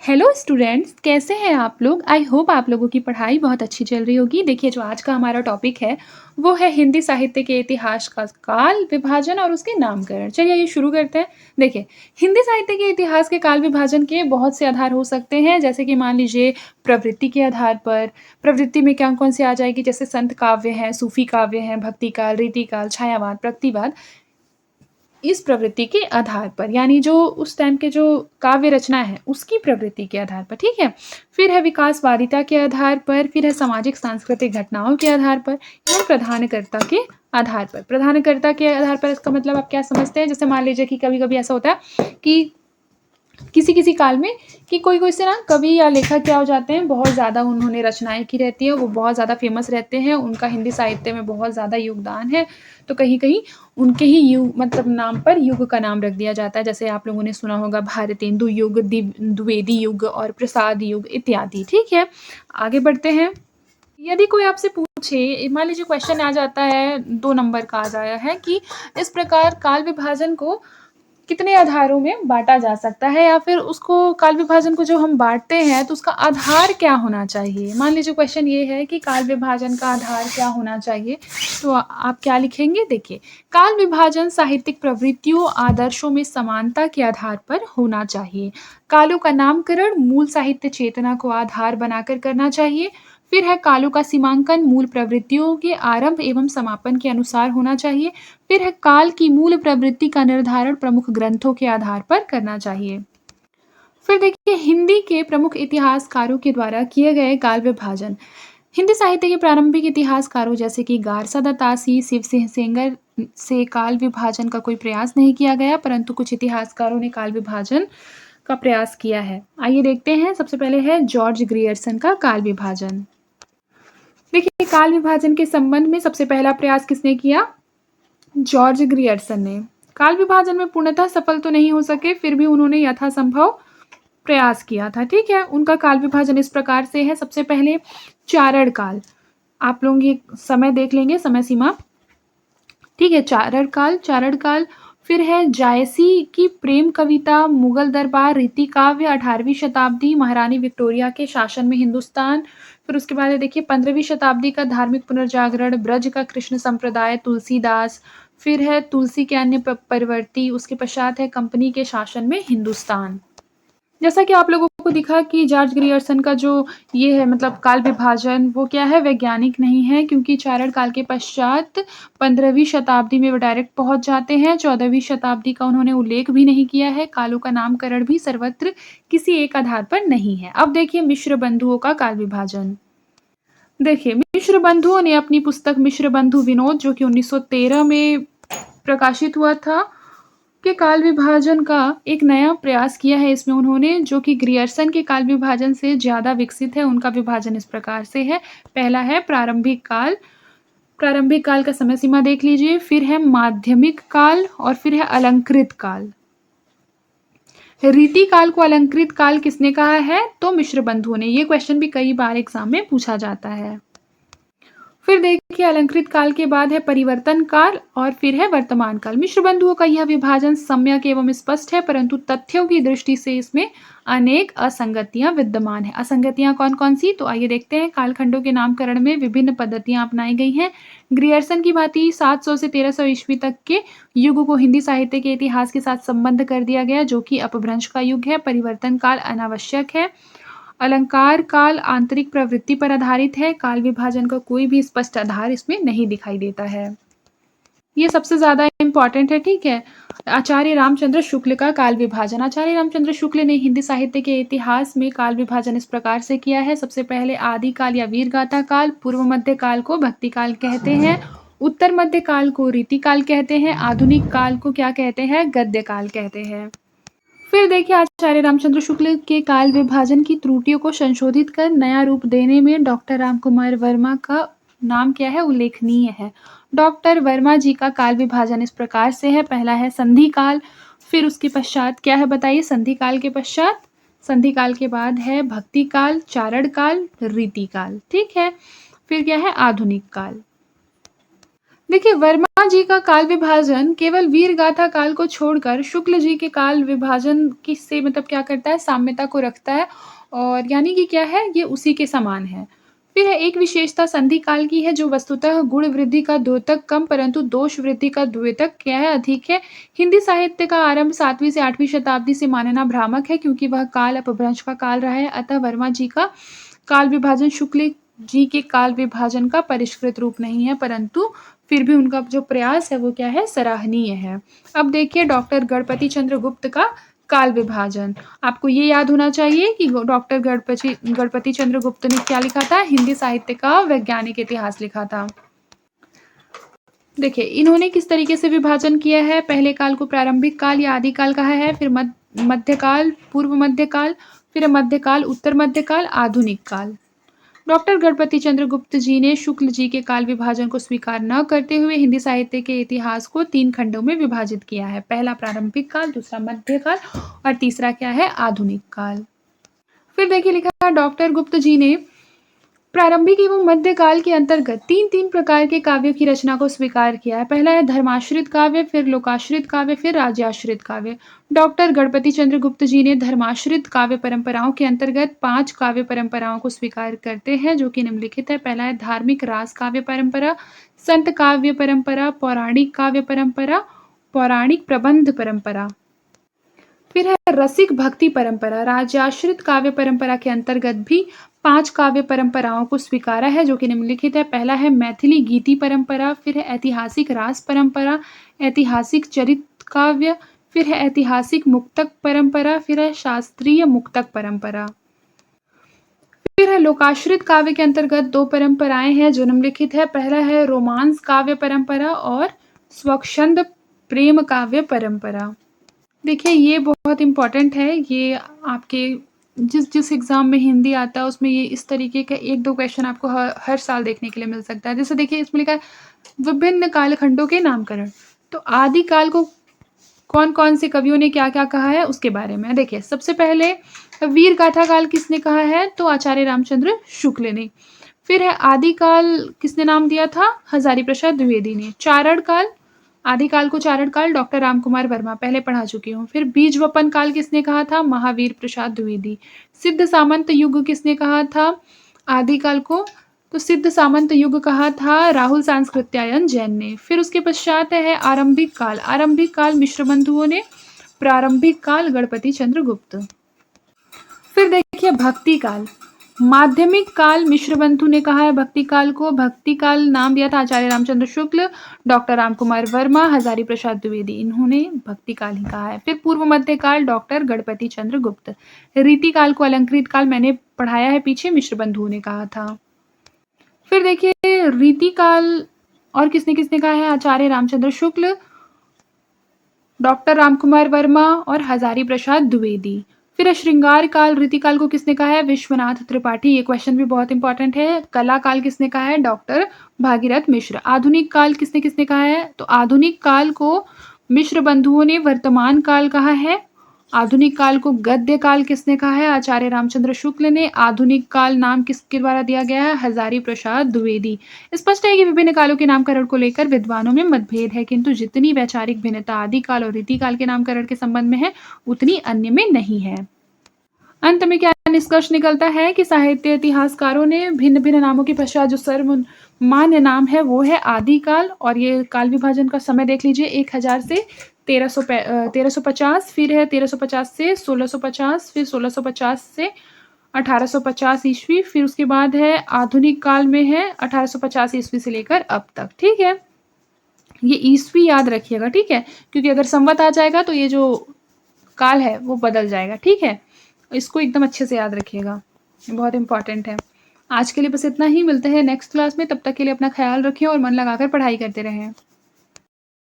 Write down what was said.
Hello students, कैसे हैं आप लोग? आई होप आप लोगों की पढ़ाई बहुत अच्छी चल रही होगी। देखिए, जो आज का हमारा टॉपिक है वो है हिंदी साहित्य के इतिहास का काल विभाजन और उसके नामकरण। चलिए ये शुरू करते हैं। देखिए, हिंदी साहित्य के इतिहास के काल विभाजन के बहुत से आधार हो सकते हैं, जैसे कि मान लीजिए प्रवृत्ति के आधार पर। प्रवृत्ति में कौन-कौन सी आ जाएगी? जैसे संत काव्य हैं, सूफी काव्य हैं, भक्ति काल, रीति काल, छायावाद, प्रतिवाद। इस प्रवृत्ति के आधार पर, यानी जो उस टाइम के जो काव्य रचना है उसकी प्रवृत्ति के आधार पर, ठीक है। फिर है विकासवादिता के आधार पर, फिर है सामाजिक सांस्कृतिक घटनाओं के आधार पर, या प्रधानकर्ता के आधार पर। प्रधानकर्ता के आधार पर इसका मतलब आप क्या समझते हैं? जैसे मान लीजिए कि कभी कभी ऐसा होता है कि किसी किसी काल में कि कोई कोई से ना कवि या लेखक क्या हो जाते हैं, बहुत ज़्यादा उन्होंने रचनाएं की रहती है, वो बहुत ज़्यादा फेमस रहते हैं, उनका हिंदी साहित्य में बहुत ज़्यादा योगदान है, तो कहीं कहीं उनके ही युग मतलब नाम पर युग का नाम रख दिया जाता है। जैसे आप लोगों ने सुना होगा भारतेंदु युग, द्विवेदी युग और प्रसाद युग इत्यादि। ठीक है, आगे बढ़ते हैं। यदि कोई आपसे पूछे, मान लीजिए क्वेश्चन आ जाता है 2 नंबर का आ जाया है कि इस प्रकार काल विभाजन को कितने आधारों में बांटा जा सकता है, या फिर उसको काल विभाजन को जो हम बांटते हैं तो उसका आधार क्या होना चाहिए। मान लीजिए क्वेश्चन ये है कि काल विभाजन का आधार क्या होना चाहिए, तो आप क्या लिखेंगे? देखिए, काल विभाजन साहित्यिक प्रवृत्तियों आदर्शों में समानता के आधार पर होना चाहिए। कालों का नामकरण मूल साहित्य चेतना को आधार बनाकर करना चाहिए। फिर है कालों का सीमांकन मूल प्रवृत्तियों के आरंभ एवं समापन के अनुसार होना चाहिए। फिर है काल की मूल प्रवृत्ति का निर्धारण प्रमुख ग्रंथों के आधार पर करना चाहिए। फिर देखिए, हिंदी के प्रमुख इतिहासकारों के द्वारा किए गए काल विभाजन। हिंदी साहित्य के प्रारंभिक इतिहासकारों जैसे कि गारसा दत्तासी, शिव सिंह सेंगर से काल विभाजन का कोई प्रयास नहीं किया गया, परंतु कुछ इतिहासकारों ने काल विभाजन का प्रयास किया है। आइए देखते हैं। सबसे पहले है जॉर्ज ग्रियर्सन का काल विभाजन। देखिए, काल विभाजन के संबंध में सबसे पहला प्रयास किसने किया? जॉर्ज ग्रियर्सन ने। काल विभाजन में पूर्णतः सफल तो नहीं हो सके, फिर भी उन्होंने यथासंभव प्रयास किया था। ठीक है, उनका काल विभाजन इस प्रकार से है। सबसे पहले चारण काल, आप लोग ये समय देख लेंगे, समय सीमा। ठीक है, चारण काल। फिर है जायसी की प्रेम कविता, मुगल दरबार, रीति काव्य, 18वीं शताब्दी, महारानी विक्टोरिया के शासन में हिंदुस्तान। फिर उसके बाद देखिए 15वीं शताब्दी का धार्मिक पुनर्जागरण, ब्रज का कृष्ण संप्रदाय, तुलसीदास। फिर है तुलसी के अन्य परिवर्ती। उसके पश्चात है कंपनी के शासन में हिंदुस्तान। जैसा कि आप लोगों को दिखा कि जॉर्ज ग्रियर्सन का जो ये है मतलब काल विभाजन, वो क्या है? वैज्ञानिक नहीं है, क्योंकि चारण काल के पश्चात 15वीं शताब्दी में वो डायरेक्ट पहुंच जाते हैं। 14वीं शताब्दी का उन्होंने उल्लेख भी नहीं किया है। कालों का नामकरण भी सर्वत्र किसी एक आधार पर नहीं है। अब देखिए मिश्र बंधुओं का काल विभाजन। देखिए, मिश्र बंधुओं ने अपनी पुस्तक मिश्र बंधु विनोद, जो कि 1913 में प्रकाशित हुआ था, के काल विभाजन का एक नया प्रयास किया है इसमें उन्होंने, जो कि ग्रियर्सन के काल विभाजन से ज़्यादा विकसित है। उनका विभाजन इस प्रकार से है। पहला है प्रारंभिक काल। प्रारंभिक काल का समय सीमा देख लीजिए। फिर है माध्यमिक काल और फिर है अलंकृत काल। रीति काल को अलंकृत काल किसने कहा है? तो मिश्र बंधुओं ने। ये क्वेश्चन भी कई बार एग्जाम में पूछा जाता है। फिर देखिए, अलंकृत काल के बाद है परिवर्तन काल और फिर है वर्तमान काल। मिश्र बंधुओं का यह विभाजन सम्यक एवं स्पष्ट है, परंतु तथ्यों की दृष्टि से इसमें अनेक असंगतियां विद्यमान है। असंगतियां कौन कौन सी? तो आइए देखते हैं। कालखंडों के नामकरण में विभिन्न पद्धतियां अपनाई गई हैं। ग्रियर्सन की भांति 700 से 1300 ईस्वी तक के युग को हिंदी साहित्य के इतिहास के साथ संबद्ध कर दिया गया, जो कि अपभ्रंश का युग है। परिवर्तन काल अनावश्यक है। अलंकार काल आंतरिक प्रवृत्ति पर आधारित है। काल विभाजन का कोई भी स्पष्ट आधार इसमें नहीं दिखाई देता है। ये सबसे ज्यादा इंपॉर्टेंट है। ठीक है, आचार्य रामचंद्र शुक्ल का काल विभाजन। आचार्य रामचंद्र शुक्ल ने हिंदी साहित्य के इतिहास में काल विभाजन इस प्रकार से किया है। सबसे पहले आदि काल या वीरगाथा काल, पूर्व मध्य काल को भक्ति काल कहते हैं, उत्तर मध्य काल को रीति काल कहते हैं, आधुनिक काल को क्या कहते हैं? गद्य काल कहते हैं। फिर देखिए, आचार्य रामचंद्र शुक्ल के काल विभाजन की त्रुटियों को संशोधित कर नया रूप देने में डॉक्टर रामकुमार वर्मा का नाम क्या है? उल्लेखनीय है। डॉक्टर वर्मा जी का काल विभाजन इस प्रकार से है। पहला है संधि काल। फिर उसके पश्चात क्या है बताइए? संधि काल के पश्चात, संधि काल के बाद है भक्ति काल, चारण काल, रीति काल। ठीक है, फिर क्या है? आधुनिक काल। देखिए, वर्मा जी का काल विभाजन केवल वीर गाथा काल को छोड़कर शुक्ल जी के काल विभाजन की से मतलब क्या करता है, साम्यता को रखता है और यानी कि क्या है, ये उसी के समान है। फिर है एक विशेषता संधि काल की है जो वस्तुतः गुण वृद्धि का द्योतक कम परंतु दोष वृद्धि का द्योतक क्या है, अधिक है। हिंदी साहित्य का आरंभ 7वीं से 8वीं शताब्दी से मानना भ्रामक है क्योंकि वह काल अपभ्रंश का काल रहा है। अतः वर्मा जी का काल विभाजन शुक्ल जी के काल विभाजन का परिष्कृत रूप नहीं है, परंतु फिर भी उनका जो प्रयास है वो क्या है, सराहनीय है। अब देखिए डॉक्टर गणपति चंद्र गुप्त का काल विभाजन। आपको ये याद होना चाहिए कि डॉक्टर गणपति चंद्र गुप्त ने क्या लिखा था, हिंदी साहित्य का वैज्ञानिक इतिहास लिखा था। देखिए इन्होंने किस तरीके से विभाजन किया है, पहले काल को प्रारंभिक काल या आदि काल कहा है, फिर मध्यकाल, पूर्व मध्यकाल, फिर मध्यकाल, उत्तर मध्यकाल, आधुनिक काल। डॉक्टर गणपति चंद्र गुप्त जी ने शुक्ल जी के काल विभाजन को स्वीकार न करते हुए हिंदी साहित्य के इतिहास को 3 खंडों में विभाजित किया है। पहला प्रारंभिक काल, दूसरा मध्यकाल और तीसरा क्या है, आधुनिक काल। फिर देखिए लिखा है डॉक्टर गुप्त जी ने प्रारंभिक एवं मध्यकाल के अंतर्गत 3 प्रकार के काव्यों की रचना को स्वीकार किया है। पहला है धर्माश्रित काव्य, फिर लोकाश्रित काव्य, फिर राज्याश्रित काव्य। डॉक्टर गणपति चंद्र गुप्त जी ने धर्माश्रित काव्य परंपराओं के अंतर्गत 5 काव्य परंपराओं को स्वीकार करते हैं जो कि निम्नलिखित है। पहला है धार्मिक रास काव्य परंपरा, संत काव्य परंपरा, पौराणिक काव्य परंपरा, पौराणिक प्रबंध परंपरा। फिर है रसिक भक्ति परंपरा। राज्याश्रित काव्य परंपरा के अंतर्गत भी 5 काव्य परंपराओं को स्वीकारा है जो कि निम्नलिखित है। पहला है मैथिली गीति परंपरा, फिर है ऐतिहासिक रास परंपरा, ऐतिहासिक चरित काव्य, फिर है ऐतिहासिक मुक्तक परंपरा, फिर है शास्त्रीय मुक्तक परंपरा। फिर है लोकाश्रित काव्य के अंतर्गत 2 परंपराएं हैं जो निम्नलिखित है। पहला है रोमांस काव्य परंपरा और स्वच्छंद प्रेम काव्य परंपरा। देखिए ये बहुत इम्पोर्टेंट है, ये आपके जिस एग्ज़ाम में हिंदी आता है उसमें ये इस तरीके का 1-2 क्वेश्चन आपको हर साल देखने के लिए मिल सकता है। जैसे देखिए इसमें लिखा है विभिन्न कालखंडों के नामकरण। तो आदि काल को कौन-कौन से कवियों ने क्या-क्या कहा है उसके बारे में। देखिए सबसे पहले वीर गाथा काल किसने कहा है, तो आचार्य रामचंद्र शुक्ल ने। फिर है आदि काल किसने नाम दिया था, हजारी प्रसाद द्विवेदी ने। चारण काल, आदि काल को चारण काल डॉक्टर रामकुमार वर्मा, पहले पढ़ा चुकी हूँ। फिर बीज वपन काल किसने कहा था, महावीर प्रसाद द्विवेदी। सिद्ध सामंत युग किसने कहा था आदि काल को, तो सिद्ध सामंत युग कहा था राहुल सांस्कृत्यायन जैन ने। फिर उसके पश्चात है आरंभिक काल, आरंभिक काल मिश्र बंधुओं ने, प्रारंभिक काल गणपति चंद्र गुप्त। फिर देखिए भक्ति काल, माध्यमिक काल मिश्र बंधु ने कहा है भक्ति काल को, भक्ति काल नाम दिया था आचार्य रामचंद्र शुक्ल, डॉक्टर रामकुमार वर्मा, हजारी प्रसाद द्विवेदी, इन्होंने भक्ति काल ही कहा है। फिर पूर्व मध्य काल डॉक्टर गणपति चंद्र गुप्त। रीति काल को अलंकृत काल मैंने पढ़ाया है पीछे, मिश्र बंधु ने कहा था। फिर देखिए रीति काल और किसने किसने कहा है, आचार्य रामचंद्र शुक्ल, डॉक्टर रामकुमार वर्मा और हजारी प्रसाद द्विवेदी। फिर श्रृंगार काल, रीति काल को किसने कहा है, विश्वनाथ त्रिपाठी, ये क्वेश्चन भी बहुत इंपॉर्टेंट है। कला काल किसने कहा है, डॉक्टर भागीरथ मिश्र। आधुनिक काल किसने किसने कहा है, तो आधुनिक काल को मिश्र बंधुओं ने वर्तमान काल कहा है। आधुनिक काल को गद्य काल किसने कहा है, आचार्य रामचंद्र शुक्ल ने। आधुनिक काल नाम किसके द्वारा दिया गया है, हजारी प्रसाद द्विवेदी। स्पष्ट है कि विभिन्न कालों के नामकरण को लेकर विद्वानों में मतभेद है, किंतु जितनी वैचारिक भिन्नता आदि काल और रीति काल के नामकरण के संबंध में है उतनी अन्य में नहीं है। अंत में क्या निष्कर्ष निकलता है कि साहित्य इतिहासकारों ने भिन्न भिन्न नामों के पश्चात जो सर्वमान्य नाम है वो है आदि काल, और ये काल विभाजन का समय देख लीजिए 1000 से 1350, फिर है 1350 से 1650, फिर 1650 से 1850 ईस्वी, फिर उसके बाद है आधुनिक काल में है 1850 ईस्वी से लेकर अब तक। ठीक है, ये ईस्वी याद रखिएगा, ठीक है, क्योंकि अगर संवत आ जाएगा तो ये जो काल है वो बदल जाएगा। ठीक है, इसको एकदम अच्छे से याद रखिएगा, बहुत इंपॉर्टेंट है। आज के लिए बस इतना ही, मिलते हैं नेक्स्ट क्लास में, तब तक के लिए अपना ख्याल रखें और मन लगाकर पढ़ाई करते रहें।